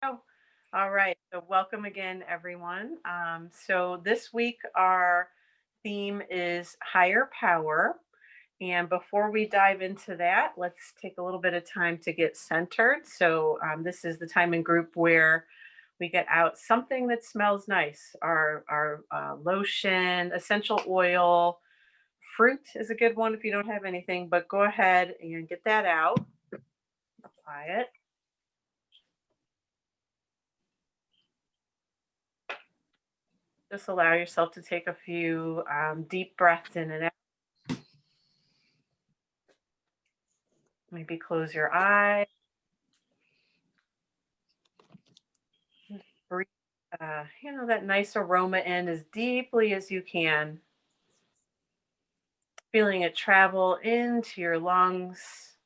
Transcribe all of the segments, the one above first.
Oh, all right. So, welcome again, everyone. So, this week our theme is higher power. And before we dive into that, let's take a little bit of time to get centered. So, this is the time in group where we get out something that smells nice, our lotion, essential oil, fruit is a good one if you don't have anything, but go ahead and get that out, apply it. Just allow yourself to take a few deep breaths in and out. Maybe close your eyes. Breathe, that nice aroma in as deeply as you can. Feeling it travel into your lungs,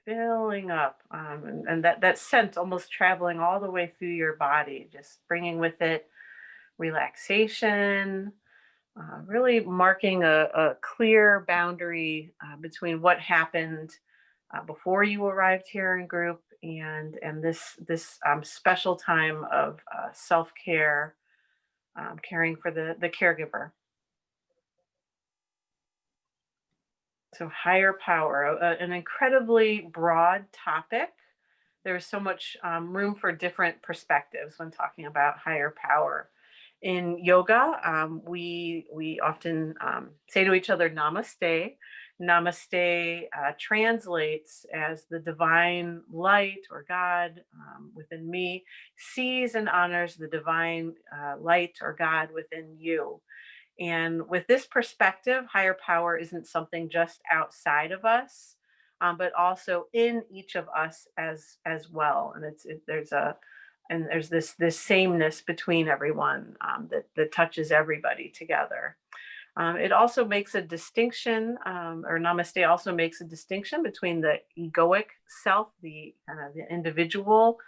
filling up, and that scent almost traveling all the way through your body, just bringing with it relaxation, really marking a clear boundary between what happened before you arrived here in group and this special time of self care, caring for the caregiver. So higher power, an incredibly broad topic. There's so much room for different perspectives when talking about higher power. In yoga, we often say to each other, "Namaste." Namaste translates as the divine light or God within me sees and honors the divine light or God within you. And with this perspective, higher power isn't something just outside of us, but also in each of us as well. And there's this sameness between everyone that touches everybody together. It also makes a distinction, or Namaste also makes a distinction between the egoic self, the kind of the individual,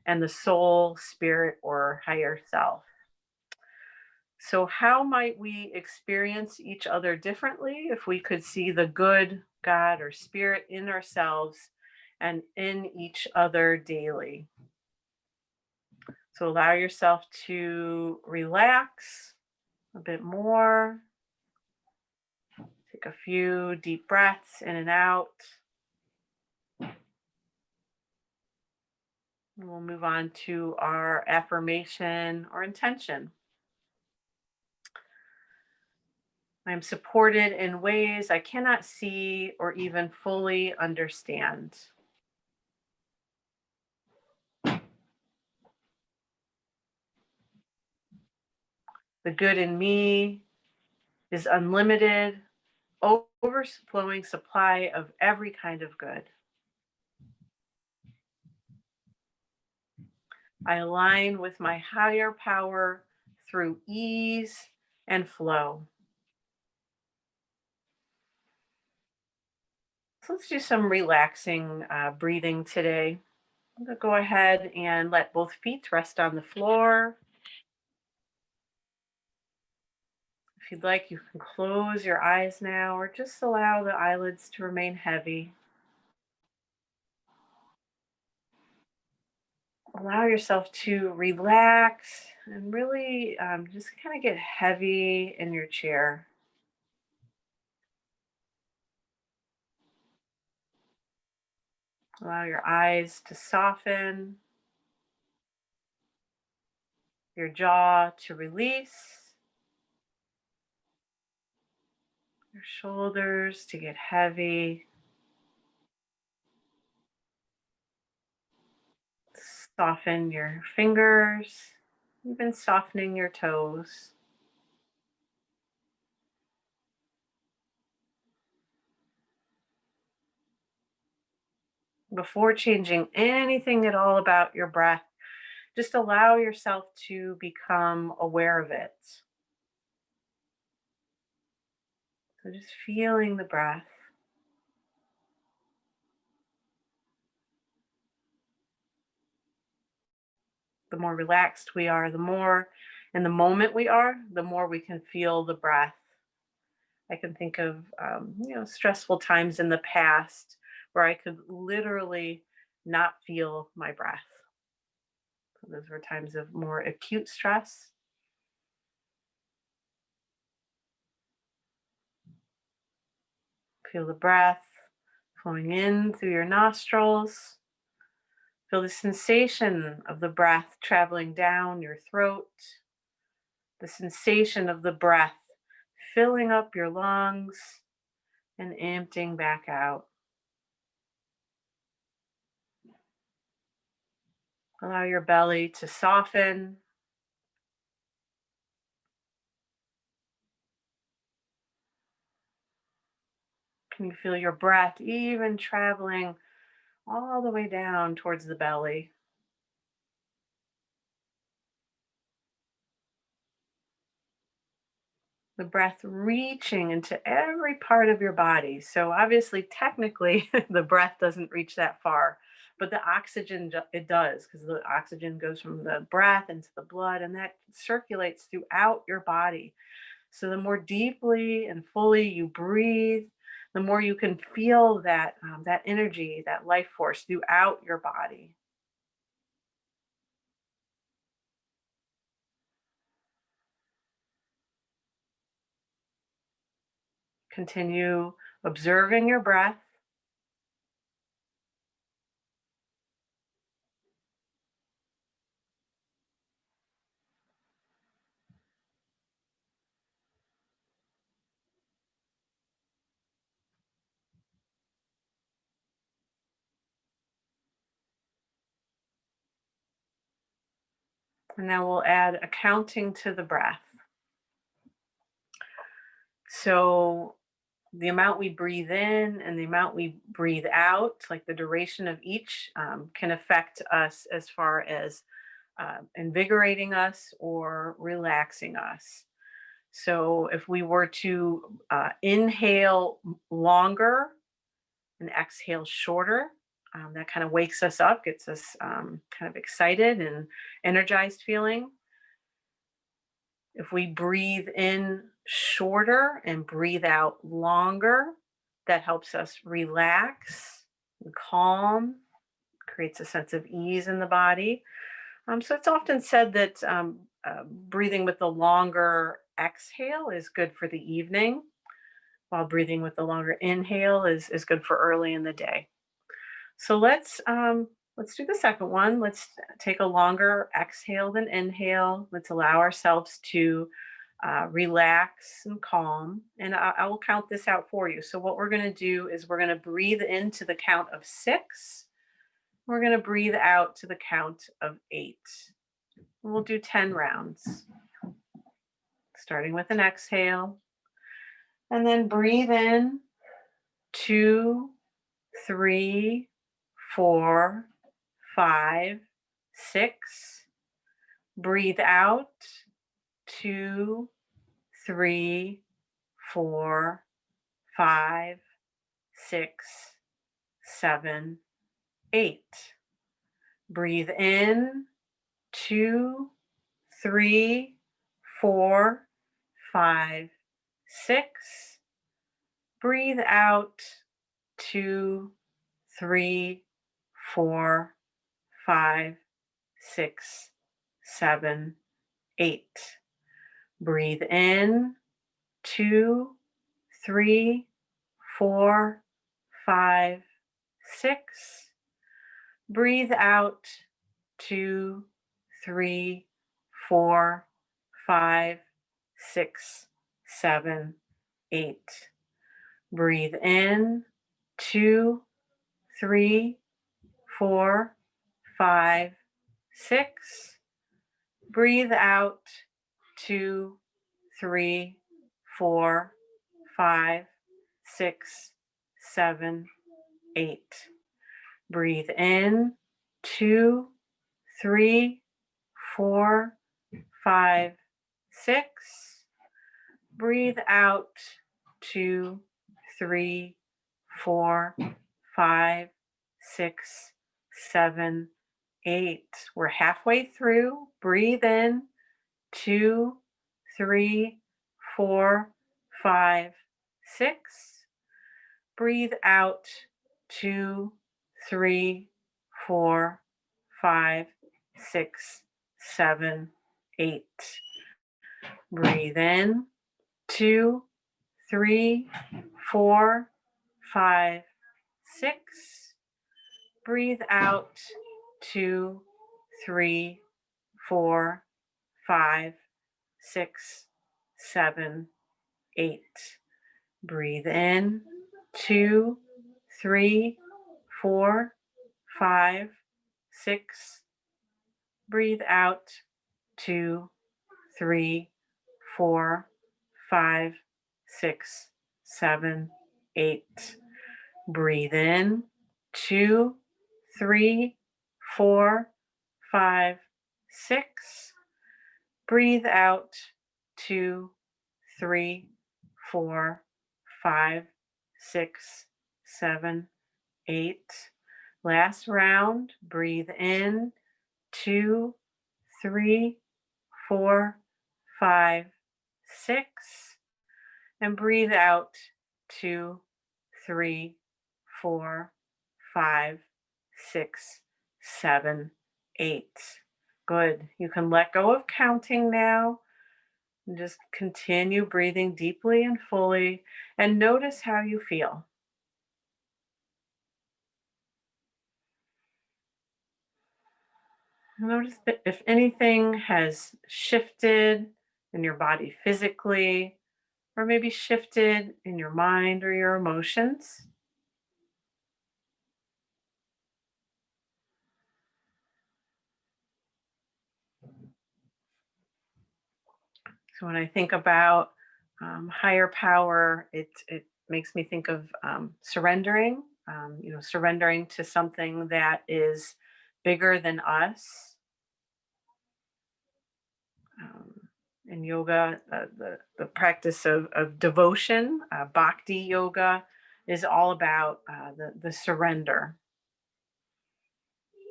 and the soul, spirit, or higher self. So, how might we experience each other differently if we could see the good God or spirit in ourselves and in each other daily? So, allow yourself to relax a bit more. Take a few deep breaths in and out. And we'll move on to our affirmation or intention. I am supported in ways I cannot see or even fully understand. The good in me is unlimited, overflowing supply of every kind of good. I align with my higher power through ease and flow. So let's do some relaxing breathing today. I'm going to go ahead and let both feet rest on the floor. If you'd like, you can close your eyes now or just allow the eyelids to remain heavy. Allow yourself to relax and really just kind of get heavy in your chair. Allow your eyes to soften, your jaw to release, your shoulders to get heavy. Soften your fingers, even softening your toes. Before changing anything at all about your breath, just allow yourself to become aware of it. So just feeling the breath. The more relaxed we are, the more in the moment we are, the more we can feel the breath. I can think of stressful times in the past where I could literally not feel my breath. So those were times of more acute stress. Feel the breath flowing in through your nostrils. Feel the sensation of the breath traveling down your throat, the sensation of the breath filling up your lungs and emptying back out. Allow your belly to soften. Can you feel your breath even traveling all the way down towards the belly? The breath reaching into every part of your body. So obviously, technically, the breath doesn't reach that far, but the oxygen it does, because the oxygen goes from the breath into the blood, and that circulates throughout your body. So the more deeply and fully you breathe, the more you can feel that energy, that life force throughout your body. Continue observing your breath. And now we'll add a counting to the breath. So the amount we breathe in and the amount we breathe out, like the duration of each, can affect us as far as invigorating us or relaxing us. So if we were to inhale longer and exhale shorter, that kind of wakes us up, gets us kind of excited and energized feeling. If we breathe in shorter and breathe out longer, that helps us relax and calm, creates a sense of ease in the body. So it's often said that breathing with the longer exhale is good for the evening, while breathing with the longer inhale is good for early in the day. So let's do the second one. Let's take a longer exhale than inhale. Let's allow ourselves to relax and calm. And I will count this out for you. So what we're going to do is we're going to breathe into the count of 6. We're going to breathe out to the count of 8. We'll do 10 rounds, starting with an exhale. And then breathe in 2, 3, 4, 5, 6. Breathe out 2, 3, 4, 5, 6, 7, 8. Breathe in 2, 3, 4, 5, 6. Breathe out 2, 3, 4, 5, 6, 7, 8. Breathe in 2, 3, 4, 5, 6. Breathe out 2, 3, 4, 5, 6, 7, 8. Breathe in 2, 3, 4, 5, 6. Breathe out 2, 3, 4, 5, 6, 7, 8. Breathe in 2, 3, 4, 5, 6. Breathe out 2, 3, 4, 5, 6, 7, 8. We're halfway through. Breathe in 2, 3, 4, 5, 6. Breathe out 2, 3, 4, 5, 6, 7, 8. Breathe in. 2, 3, 4, 5, 6. Breathe out. 2, 3, 4, 5, 6, 7, 8. Breathe in. 2, 3, 4, 5, 6. Breathe out. 2, 3, 4, 5, 6, 7, 8. Breathe in. 2, 3, 4, 5, 6. Breathe out. 2, 3, 4, 5, 6, 7, 8. Last round. Breathe in. 2, 3, 4, 5, 6. And breathe out. 2, 3, 4, 5, 6, 7, 8. Good. You can let go of counting now and just continue breathing deeply and fully and notice how you feel. Notice that if anything has shifted in your body physically, or maybe shifted in your mind or your emotions. So when I think about higher power, it makes me think of surrendering. Surrendering to something that is bigger than us. Um, in yoga, the practice of devotion, bhakti yoga, is all about the surrender.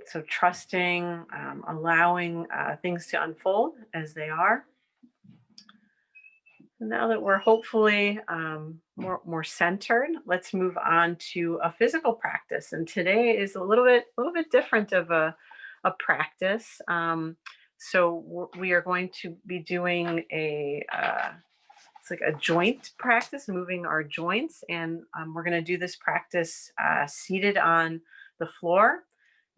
So trusting, allowing things to unfold as they are. Now that we're hopefully more centered, let's move on to a physical practice. And today is a little bit different of a practice. So we are going to be doing it's like a joint practice, moving our joints, and we're going to do this practice seated on the floor.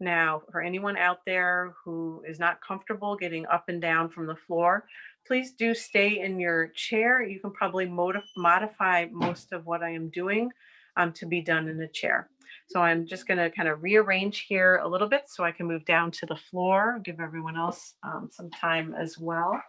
Now, for anyone out there who is not comfortable getting up and down from the floor, please do stay in your chair. You can probably modify most of what I am doing to be done in a chair. So I'm just going to kind of rearrange here a little bit so I can move down to the floor, give everyone else some time as well.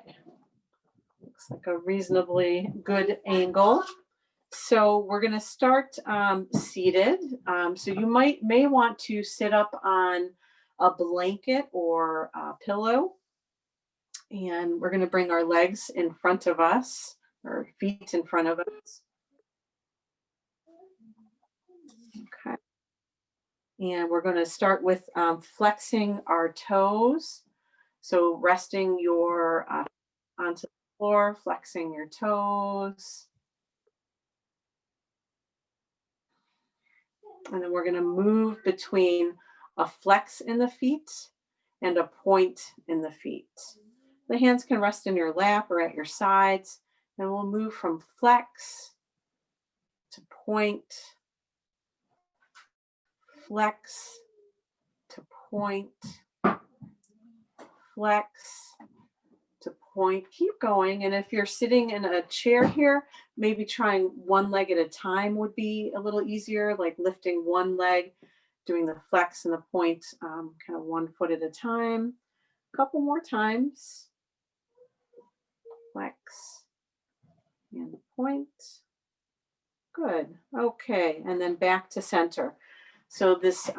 Okay. Looks like a reasonably good angle. So we're going to start seated. So you may want to sit up on a blanket or a pillow. And we're going to bring our legs in front of us, or feet in front of us. Okay. And we're going to start with flexing our toes. So resting your onto the floor, flexing your toes. And then we're going to move between a flex in the feet and a point in the feet. The hands can rest in your lap or at your sides. And we'll move from flex to point, flex to point, flex to point. Keep going. And if you're sitting in a chair here, maybe trying one leg at a time would be a little easier, like lifting one leg, doing the flex and the point, kind of 1 foot at a time. A couple more times. Flex and point. Good. Okay. And then back to center. So this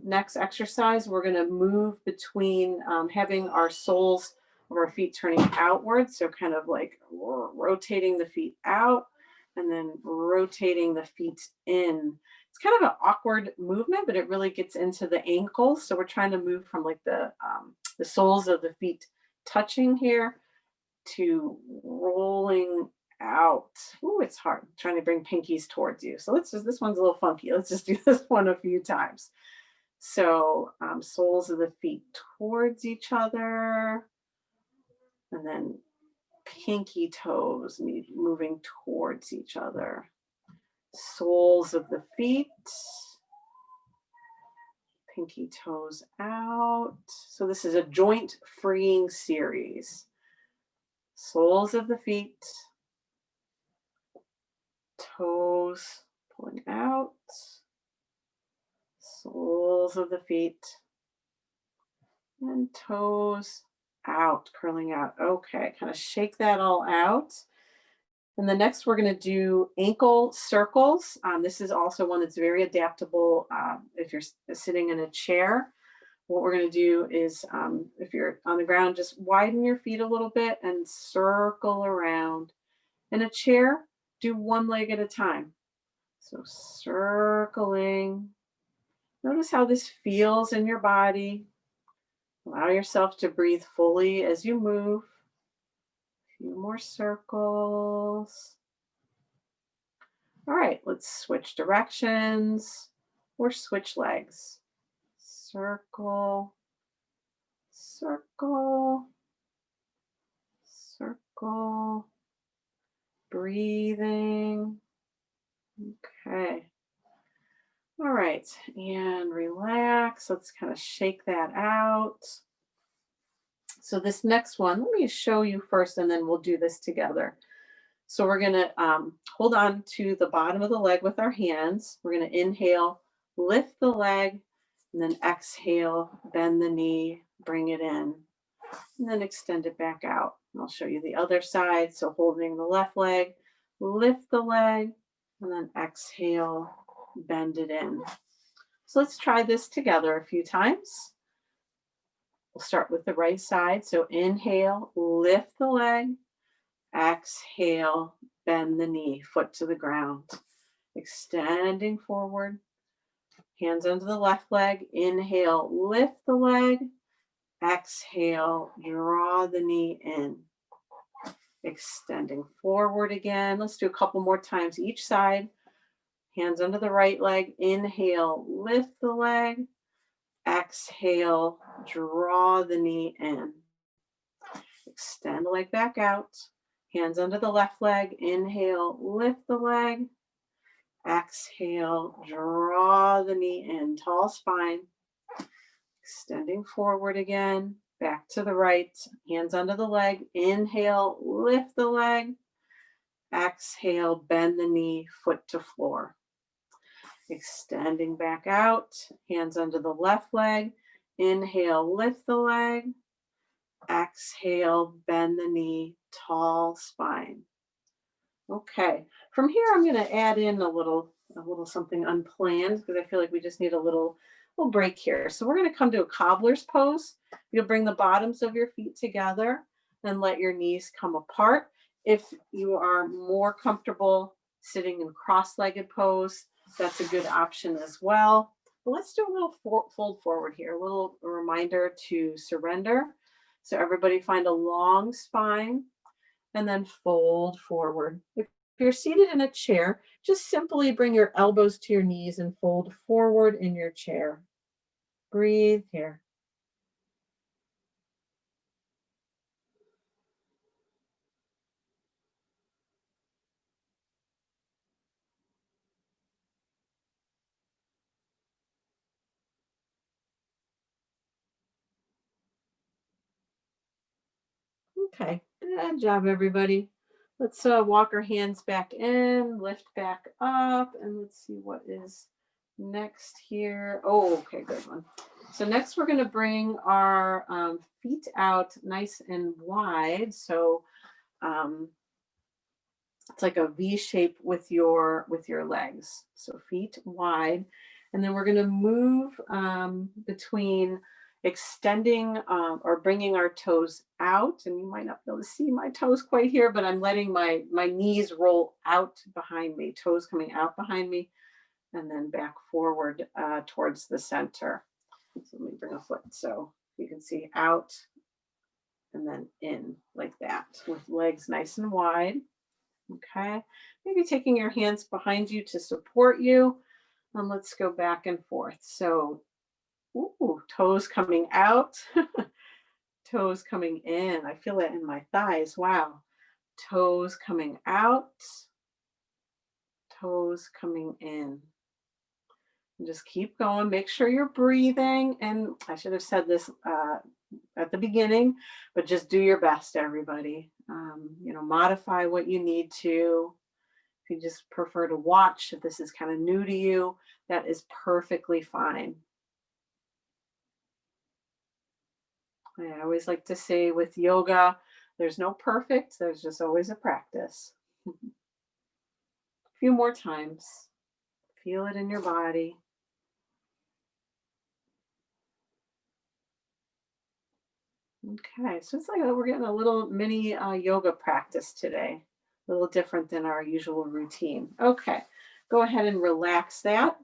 next exercise, we're going to move between having our soles of our feet turning outward. So kind of like rotating the feet out and then rotating the feet in. It's kind of an awkward movement, but it really gets into the ankles. So we're trying to move from like the soles of the feet touching here to rolling out. Ooh, it's hard. I'm trying to bring pinkies towards you. So let's just, this one's a little funky. Let's just do this one a few times. So soles of the feet towards each other, and then pinky toes moving towards each other. Soles of the feet, pinky toes out. So this is a joint freeing series. Soles of the feet, toes pulling out, soles of the feet, and toes out, curling out. Okay, kind of shake that all out. And the next we're going to do ankle circles. This is also one that's very adaptable if you're sitting in a chair. What we're going to do is if you're on the ground, just widen your feet a little bit and circle around. In a chair, do one leg at a time. So circling. Notice how this feels in your body. Allow yourself to breathe fully as you move. A few more circles. All right, let's switch directions or switch legs. Circle, circle, circle. Breathing. Okay. All right, and relax. Let's kind of shake that out. So this next one, let me show you first, and then we'll do this together. So we're going to hold on to the bottom of the leg with our hands. We're going to inhale, lift the leg, and then exhale, bend the knee, bring it in, and then extend it back out. And I'll show you the other side. So holding the left leg, lift the leg, and then exhale, bend it in. So let's try this together a few times. We'll start with the right side. So inhale, lift the leg, exhale, bend the knee, foot to the ground. Extending forward. Hands under the left leg. Inhale, lift the leg. Exhale, draw the knee in. Extending forward again. Let's do a couple more times each side. Hands under the right leg. Inhale, lift the leg. Exhale, draw the knee in. Extend the leg back out. Hands under the left leg. Inhale, lift the leg. Exhale, draw the knee in. Tall spine. Extending forward again. Back to the right. Hands under the leg. Inhale, lift the leg. Exhale, bend the knee, foot to floor. Extending back out. Hands under the left leg. Inhale, lift the leg. Exhale, bend the knee, tall spine. Okay, from here I'm going to add in a little something unplanned because I feel like we just need a little break here. So we're going to come to a cobbler's pose. You'll bring the bottoms of your feet together and let your knees come apart. If you are more comfortable sitting in cross-legged pose, that's a good option as well. But let's do a little fold forward here, a little reminder to surrender. So everybody find a long spine and then fold forward. If you're seated in a chair, just simply bring your elbows to your knees and fold forward in your chair. Breathe here. Okay, good job, everybody. Let's walk our hands back in, lift back up, and let's see what is next here. Oh, okay, good one. So next we're going to bring our feet out nice and wide. So It's like a V shape with your legs. So feet wide, and then we're going to move between extending or bringing our toes out. And you might not be able to see my toes quite here, but I'm letting my knees roll out behind me, toes coming out behind me, and then back forward towards the center. So let me bring a foot so you can see out and then in like that with legs nice and wide. Okay. Maybe taking your hands behind you to support you. And let's go back and forth. So, ooh, toes coming out, toes coming in. I feel it in my thighs. Wow. Toes coming out, toes coming in. And just keep going. Make sure you're breathing. And I should have said this at the beginning, but just do your best, everybody. Modify what you need to. If you just prefer to watch, if this is kind of new to you, that is perfectly fine. I always like to say with yoga, there's no perfect, there's just always a practice. A few more times. Feel it in your body. Okay, so it's like we're getting a little mini yoga practice today, a little different than our usual routine. Okay, go ahead and relax that.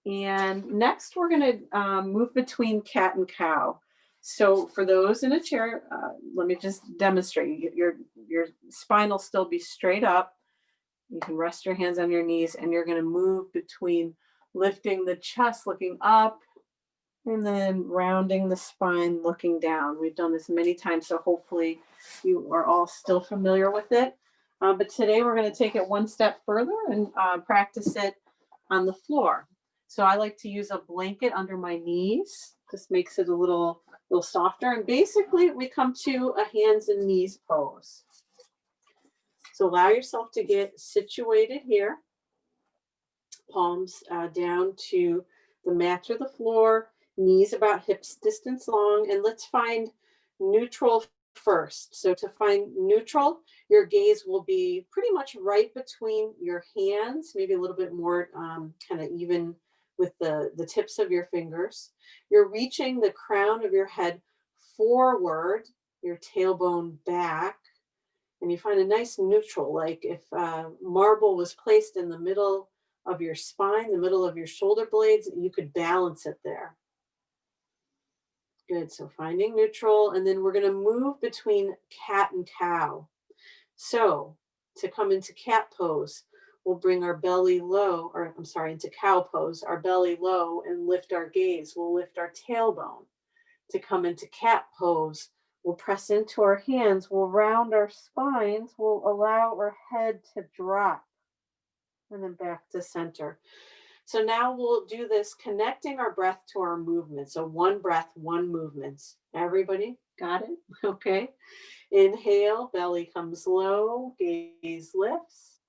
And next, we're going to move between cat and cow. So for those in a chair, let me just demonstrate. Your spine will still be straight up. You can rest your hands on your knees, and you're going to move between lifting the chest, looking up, and then rounding the spine, looking down. We've done this many times, so hopefully you are all still familiar with it. But today we're going to take it one step further and practice it on the floor. So I like to use a blanket under my knees. This makes it a little softer. And basically we come to a hands and knees pose. So allow yourself to get situated here, palms down to the mat or the floor, knees about hips distance long, and let's find neutral first. So to find neutral, your gaze will be pretty much right between your hands, maybe a little bit more kind of even with the tips of your fingers. You're reaching the crown of your head forward, your tailbone back, and you find a nice neutral, like if marble was placed in the middle of your spine, the middle of your shoulder blades, you could balance it there. Good. So finding neutral, and then we're going to move between cat and cow. So to come into cat pose, we'll bring our belly low, or I'm sorry, into cow pose, our belly low and lift our gaze. We'll lift our tailbone. To come into cat pose, we'll press into our hands, we'll round our spines, we'll allow our head to drop, and then back to center. So now we'll do this connecting our breath to our movement. So one breath, one movement. Everybody got it? Okay. Inhale, belly comes low, gaze lifts.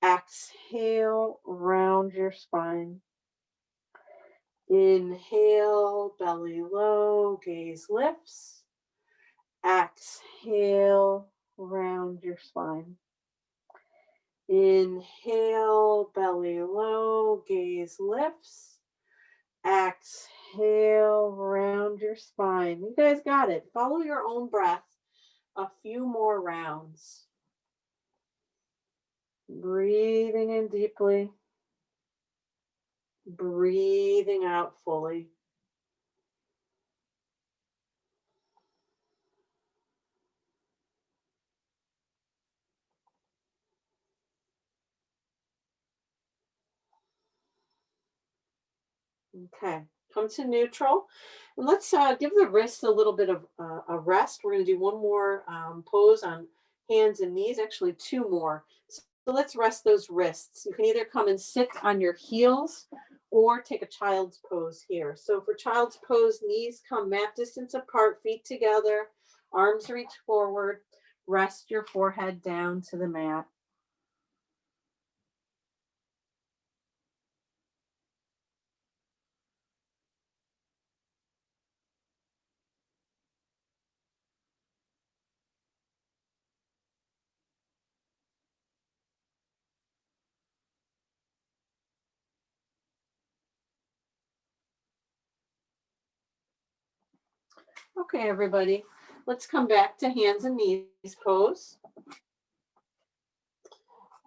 Exhale, round your spine. Inhale, belly low, gaze lifts. Exhale, round your spine. Inhale, belly low, gaze lifts. Exhale, round your spine. You guys got it. Follow your own breath a few more rounds. Breathing in deeply. Breathing out fully. Okay, come to neutral. And let's give the wrists a little bit of a rest. We're going to do one more pose on hands and knees, actually two more. So let's rest those wrists. You can either come and sit on your heels or take a child's pose here. So for child's pose, knees come mat distance apart, feet together, arms reach forward, rest your forehead down to the mat. Okay, everybody, let's come back to hands and knees pose.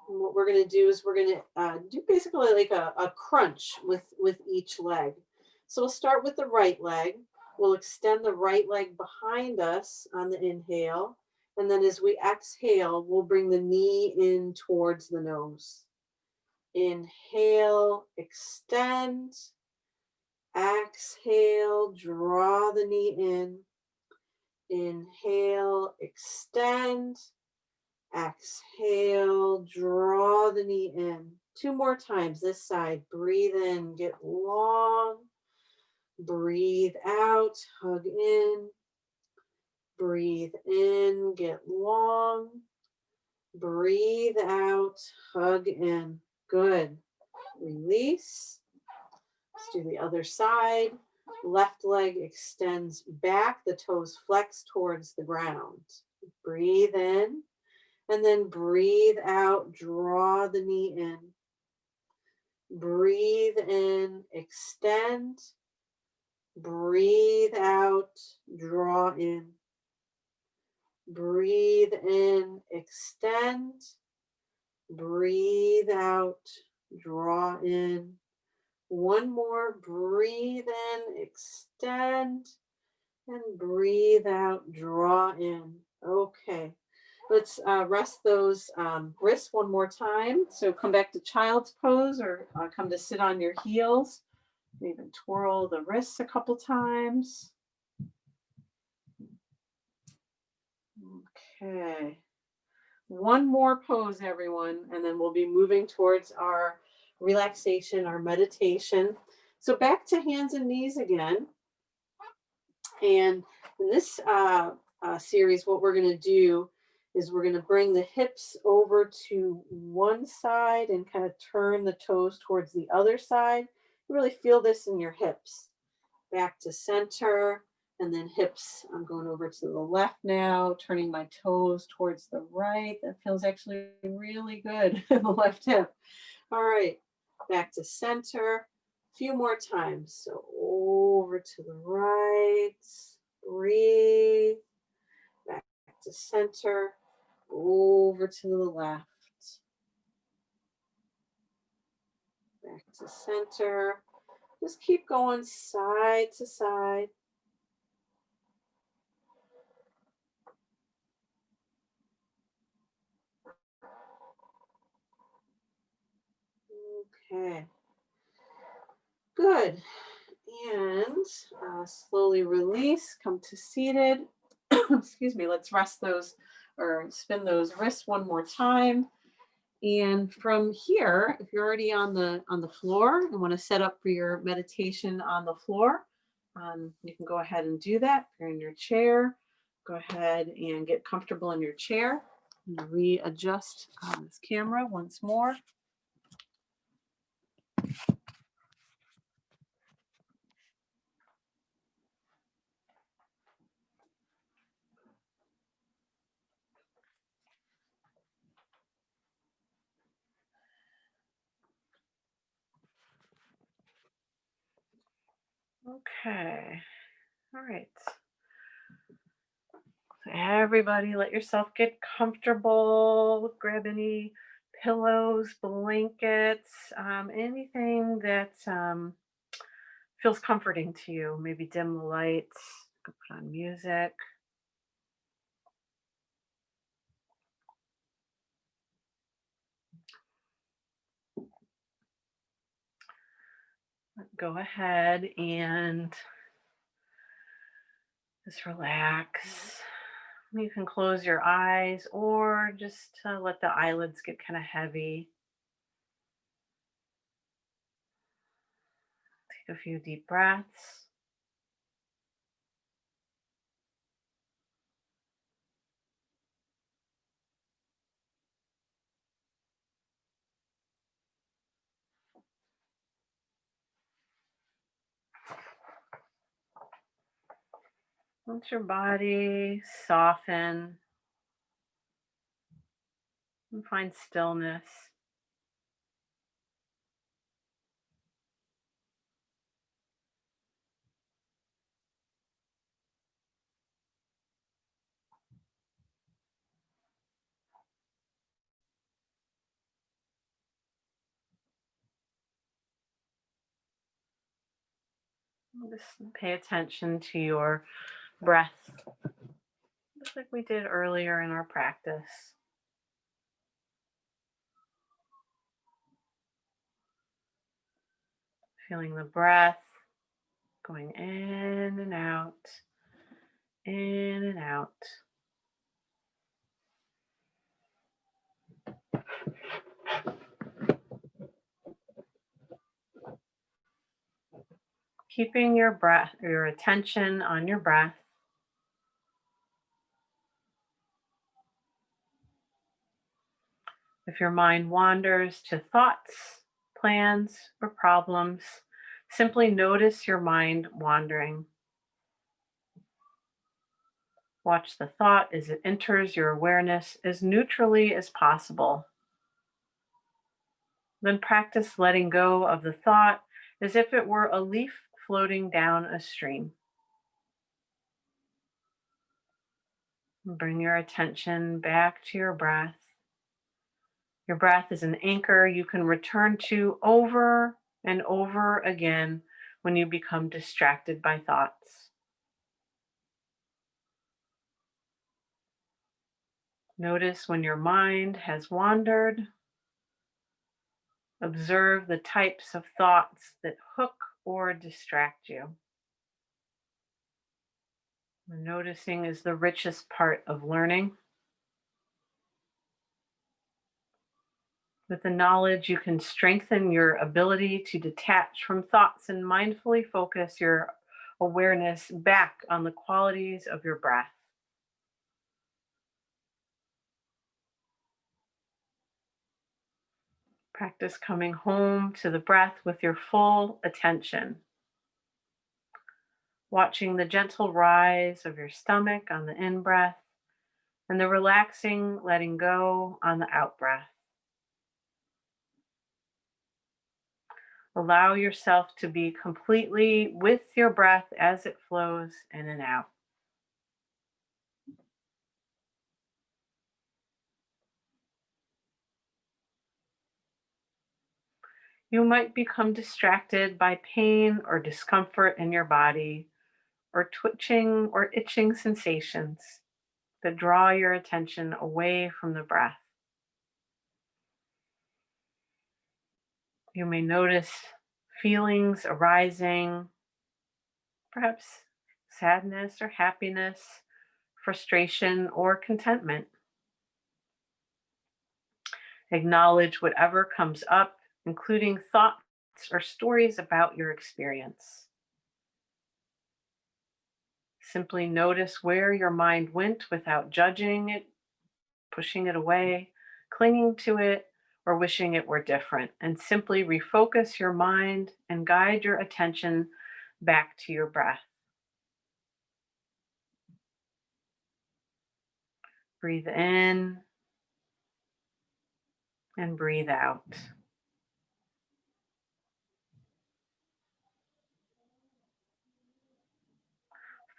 And what we're going to do is we're going to do basically like a crunch with each leg. So we'll start with the right leg. We'll extend the right leg behind us on the inhale. And then as we exhale, we'll bring the knee in towards the nose. Inhale, extend. Exhale, draw the knee in. Inhale, extend. Exhale, draw the knee in. Two more times this side. Breathe in, get long. Breathe out, hug in. Breathe in, get long. Breathe out, hug in. Good. Release. Let's do the other side. Left leg extends back, the toes flex towards the ground. Breathe in. And then breathe out, draw the knee in. Breathe in, extend. Breathe out, draw in. Breathe in, extend. Breathe out, draw in. One more, breathe in, extend. And breathe out, draw in. Okay. Let's rest those wrists one more time. So come back to child's pose or come to sit on your heels. Even twirl the wrists a couple times. Okay. One more pose, everyone, and then we'll be moving towards our relaxation, our meditation. So back to hands and knees again. And in this series, what we're going to do is we're going to bring the hips over to one side and kind of turn the toes towards the other side. You really feel this in your hips. Back to center, and then hips. I'm going over to the left now, turning my toes towards the right. That feels actually really good in the left hip. All right, back to center. A few more times. So over to the right. Breathe. Back to center. Over to the left. Back to center. Just keep going side to side. Okay. Good. And slowly release, come to seated. Excuse me, let's rest those or spin those wrists one more time. And from here, if you're already on the floor and want to set up for your meditation on the floor, you can go ahead and do that. If you're in your chair, go ahead and get comfortable in your chair. And readjust this camera once more. Okay. All right. So everybody, let yourself get comfortable. Grab any pillows, blankets, anything that feels comforting to you. Maybe dim the lights, put on music. Go ahead and just relax. You can close your eyes or just let the eyelids get kind of heavy. Take a few deep breaths. Let your body soften and find stillness. Just pay attention to your breath, just like we did earlier in our practice. Feeling the breath going in and out, in and out. Keeping your breath, your attention on your breath. If your mind wanders to thoughts, plans, or problems, simply notice your mind wandering. Watch the thought as it enters your awareness as neutrally as possible. Then practice letting go of the thought as if it were a leaf floating down a stream. Bring your attention back to your breath. Your breath is an anchor you can return to over and over again when you become distracted by thoughts. Notice when your mind has wandered. Observe the types of thoughts that hook or distract you. Noticing is the richest part of learning. With the knowledge, you can strengthen your ability to detach from thoughts and mindfully focus your awareness back on the qualities of your breath. Practice coming home to the breath with your full attention, watching the gentle rise of your stomach on the in breath and the relaxing letting go on the out breath. Allow yourself to be completely with your breath as it flows in and out. You might become distracted by pain or discomfort in your body, or twitching or itching sensations that draw your attention away from the breath. You may notice feelings arising, perhaps sadness or happiness, frustration or contentment. Acknowledge whatever comes up, including thoughts or stories about your experience. Simply notice where your mind went without judging it, pushing it away, clinging to it, or wishing it were different. And simply refocus your mind and guide your attention back to your breath. Breathe in and breathe out.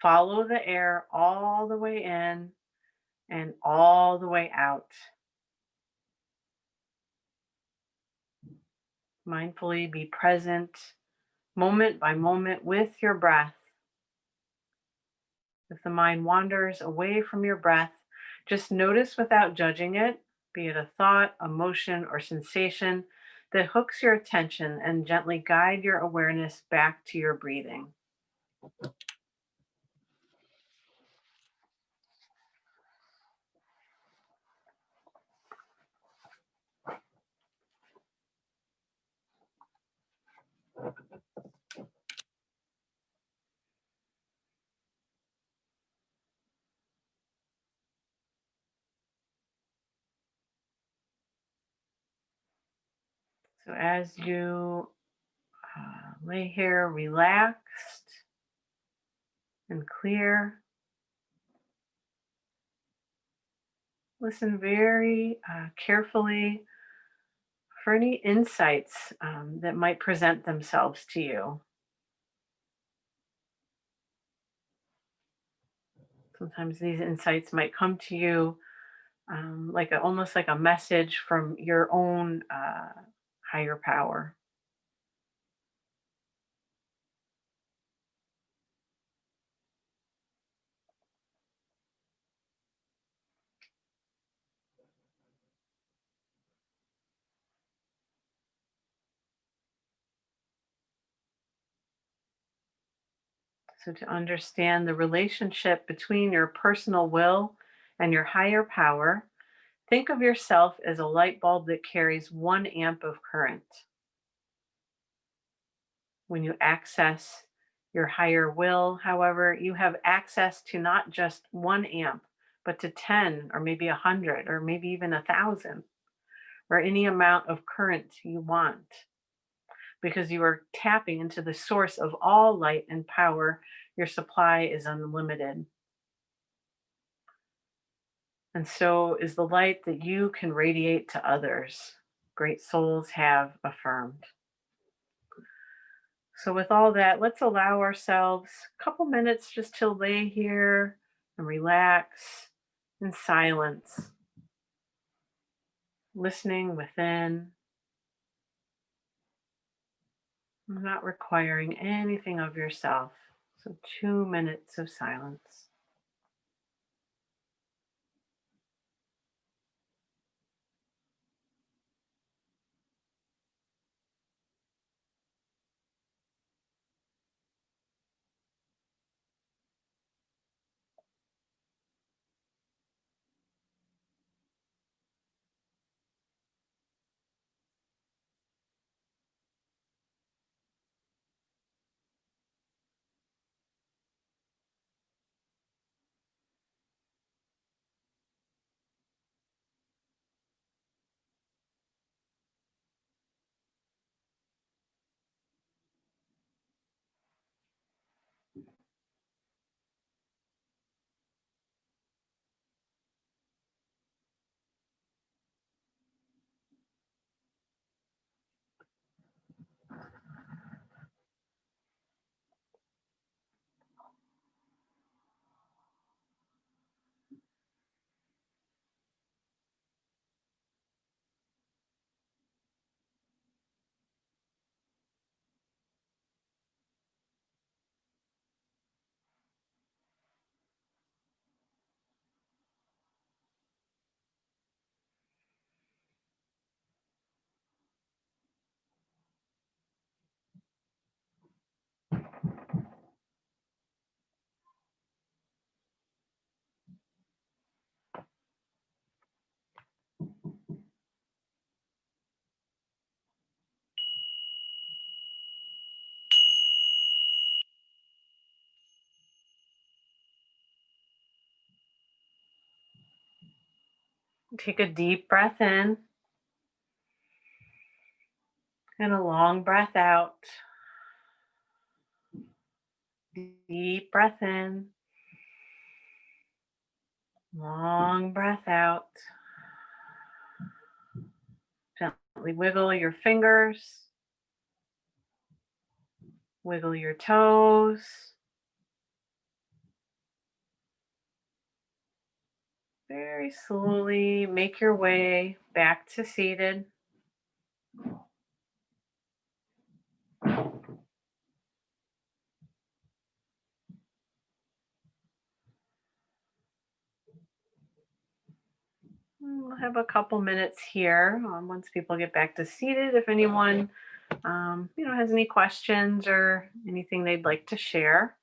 Follow the air all the way in and all the way out. Mindfully be present moment by moment with your breath. If the mind wanders away from your breath, just notice without judging it, be it a thought, emotion, or sensation that hooks your attention, and gently guide your awareness back to your breathing. So as you lay here relaxed and clear, listen very carefully for any insights that might present themselves to you. Sometimes these insights might come to you like almost like a message from your own higher power. So, to understand the relationship between your personal will and your higher power, think of yourself as a light bulb that carries 1 amp of current. When you access your higher will, however, you have access to not just 1 amp, but to 10 or maybe 100 or maybe even 1,000 or any amount of current you want because you are tapping into the source of all light and power. Your supply is unlimited. And so is the light that you can radiate to others. Great souls have affirmed. So, with all that, let's allow ourselves a couple minutes just to lay here and relax in silence, listening within, not requiring anything of yourself. So, 2 minutes of silence. Take a deep breath in and a long breath out. Deep breath in, long breath out. Gently wiggle your fingers, wiggle your toes. Very slowly make your way back to seated. We'll have a couple minutes here once people get back to seated. If anyone, has any questions or anything they'd like to share.